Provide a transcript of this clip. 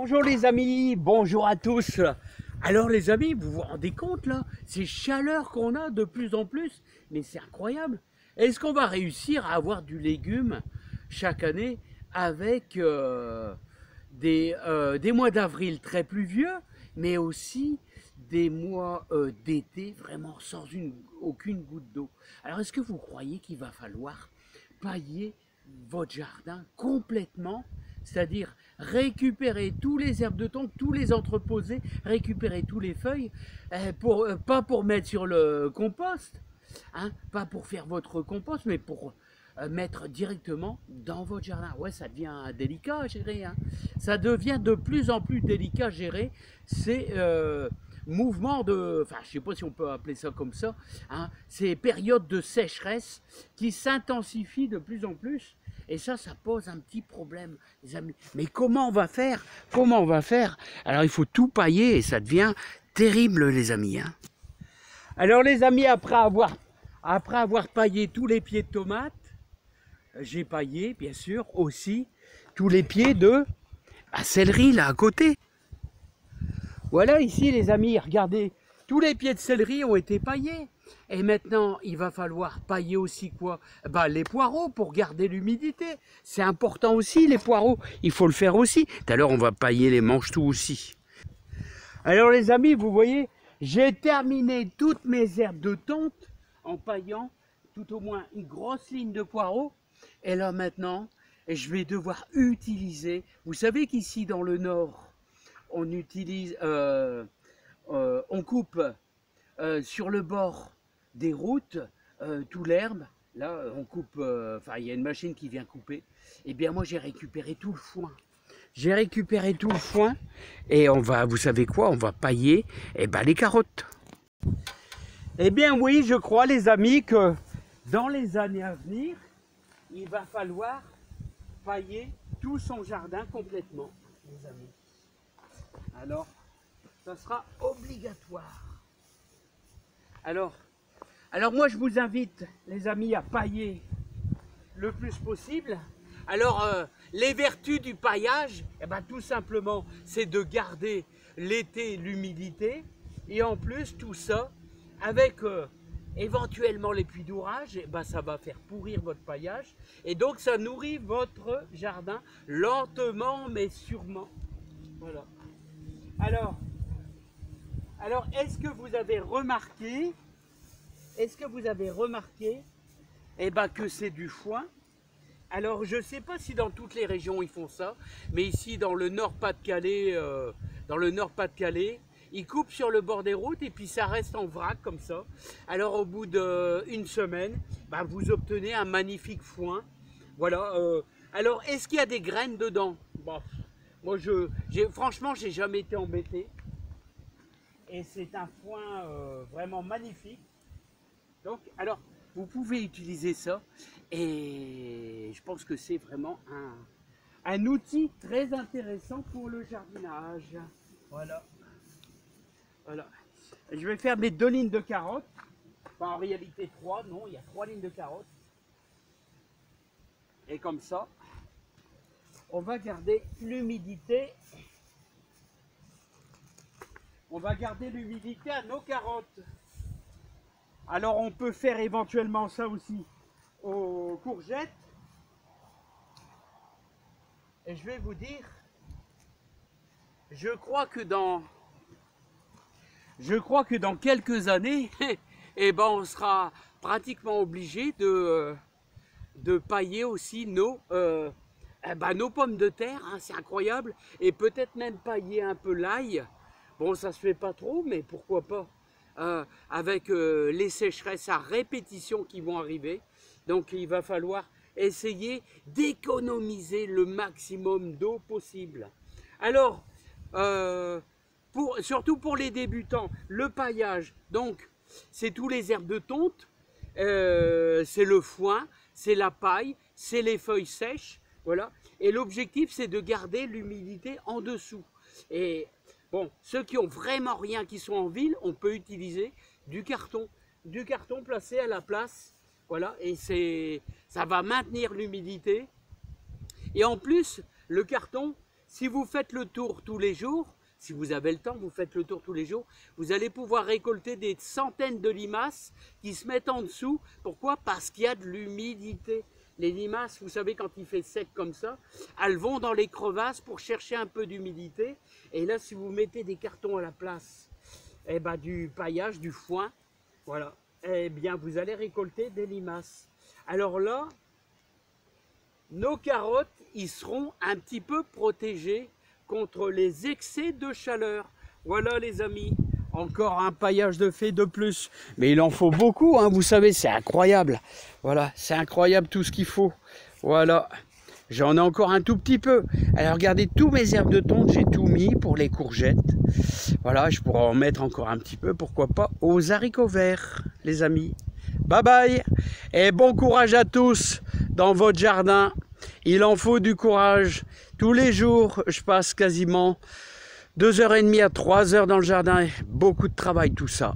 Bonjour les amis, bonjour à tous. Alors les amis, vous vous rendez compte là, ces chaleurs qu'on a de plus en plus, mais c'est incroyable. Est-ce qu'on va réussir à avoir du légume chaque année avec des mois d'avril très pluvieux, mais aussi des mois d'été vraiment sans aucune goutte d'eau? Alors est-ce que vous croyez qu'il va falloir pailler votre jardin complètement, c'est-à-dire récupérer tous les herbes de tonte, tous les entreposer, récupérer tous les feuilles, pas pour mettre sur le compost, hein, pas pour faire votre compost, mais pour mettre directement dans votre jardin? Ouais, ça devient délicat à gérer, hein. Ça devient de plus en plus délicat à gérer ces mouvements de, enfin, je sais pas si on peut appeler ça comme ça, hein, ces périodes de sécheresse qui s'intensifient de plus en plus. Et ça pose un petit problème, les amis. Mais comment on va faire? Comment on va faire? Alors, il faut tout pailler et ça devient terrible, les amis, hein. Alors, les amis, après avoir paillé tous les pieds de tomates, j'ai paillé, bien sûr, aussi tous les pieds de céleri, là, à côté. Voilà, ici, les amis, regardez, tous les pieds de céleri ont été paillés. Et maintenant, il va falloir pailler aussi quoi? Les poireaux pour garder l'humidité. C'est important aussi, les poireaux. Il faut le faire aussi. Tout à l'heure, on va pailler les manches-tout aussi. Alors, les amis, vous voyez, j'ai terminé toutes mes herbes de tonte en paillant tout au moins une grosse ligne de poireaux. Et là, maintenant, je vais devoir utiliser... Vous savez qu'ici, dans le nord, on utilise... on coupe sur le bord des routes, tout l'herbe, là on coupe, il y a une machine qui vient couper. Et bien moi j'ai récupéré tout le foin. J'ai récupéré tout le foin et on va, vous savez quoi, on va pailler les carottes. Eh bien oui, je crois les amis que dans les années à venir, il va falloir pailler tout son jardin complètement, les amis. Alors, ça sera obligatoire. Alors moi je vous invite les amis à pailler le plus possible. Alors les vertus du paillage, tout simplement c'est de garder l'été l'humidité et en plus tout ça avec éventuellement les puits d'orage, ça va faire pourrir votre paillage et donc ça nourrit votre jardin lentement mais sûrement. Voilà. Alors est-ce que vous avez remarqué que c'est du foin? Alors je ne sais pas si dans toutes les régions ils font ça, mais ici dans le Nord-Pas-de-Calais, ils coupent sur le bord des routes et puis ça reste en vrac comme ça. Alors au bout d'une semaine, vous obtenez un magnifique foin. Voilà. Alors est-ce qu'il y a des graines dedans? Moi franchement j'ai jamais été embêté. Et c'est un foin vraiment magnifique. Donc, alors, vous pouvez utiliser ça et je pense que c'est vraiment un outil très intéressant pour le jardinage. Voilà. Voilà. Je vais faire mes 2 lignes de carottes. Enfin, en réalité 3, non, il y a 3 lignes de carottes. Et comme ça, on va garder l'humidité. On va garder l'humidité à nos carottes. Alors on peut faire éventuellement ça aussi aux courgettes. Et je vais vous dire, je crois que dans quelques années, on sera pratiquement obligé de pailler aussi nos pommes de terre, hein, c'est incroyable. Et peut-être même pailler un peu l'ail. Bon, ça se fait pas trop, mais pourquoi pas? Avec les sécheresses à répétition qui vont arriver. Donc il va falloir essayer d'économiser le maximum d'eau possible. Alors, surtout pour les débutants, le paillage, donc c'est tous les herbes de tonte, c'est le foin, c'est la paille, c'est les feuilles sèches, voilà. Et l'objectif c'est de garder l'humidité en dessous. Et bon, ceux qui ont vraiment rien, qui sont en ville, on peut utiliser du carton placé à la place, voilà, et ça va maintenir l'humidité. Et en plus, le carton, Si vous faites le tour tous les jours, si vous avez le temps, vous faites le tour tous les jours, vous allez pouvoir récolter des centaines de limaces qui se mettent en dessous. Pourquoi? Parce qu'il y a de l'humidité. Les limaces, vous savez, quand il fait sec comme ça, elles vont dans les crevasses pour chercher un peu d'humidité. Et là, si vous mettez des cartons à la place, eh ben, du paillage, du foin, voilà, eh bien, vous allez récolter des limaces. Alors là, nos carottes, ils seront un petit peu protégées contre les excès de chaleur. Voilà les amis, encore un paillage de fée de plus. Mais il en faut beaucoup, hein, vous savez, c'est incroyable. Voilà, c'est incroyable tout ce qu'il faut. Voilà, j'en ai encore un tout petit peu. Alors regardez, tous mes herbes de tonte, j'ai tout mis pour les courgettes. Voilà, je pourrais en mettre encore un petit peu, pourquoi pas, aux haricots verts, les amis. Bye bye et bon courage à tous dans votre jardin. Il en faut du courage. Tous les jours, je passe quasiment 2h30 à 3h dans le jardin. Beaucoup de travail tout ça.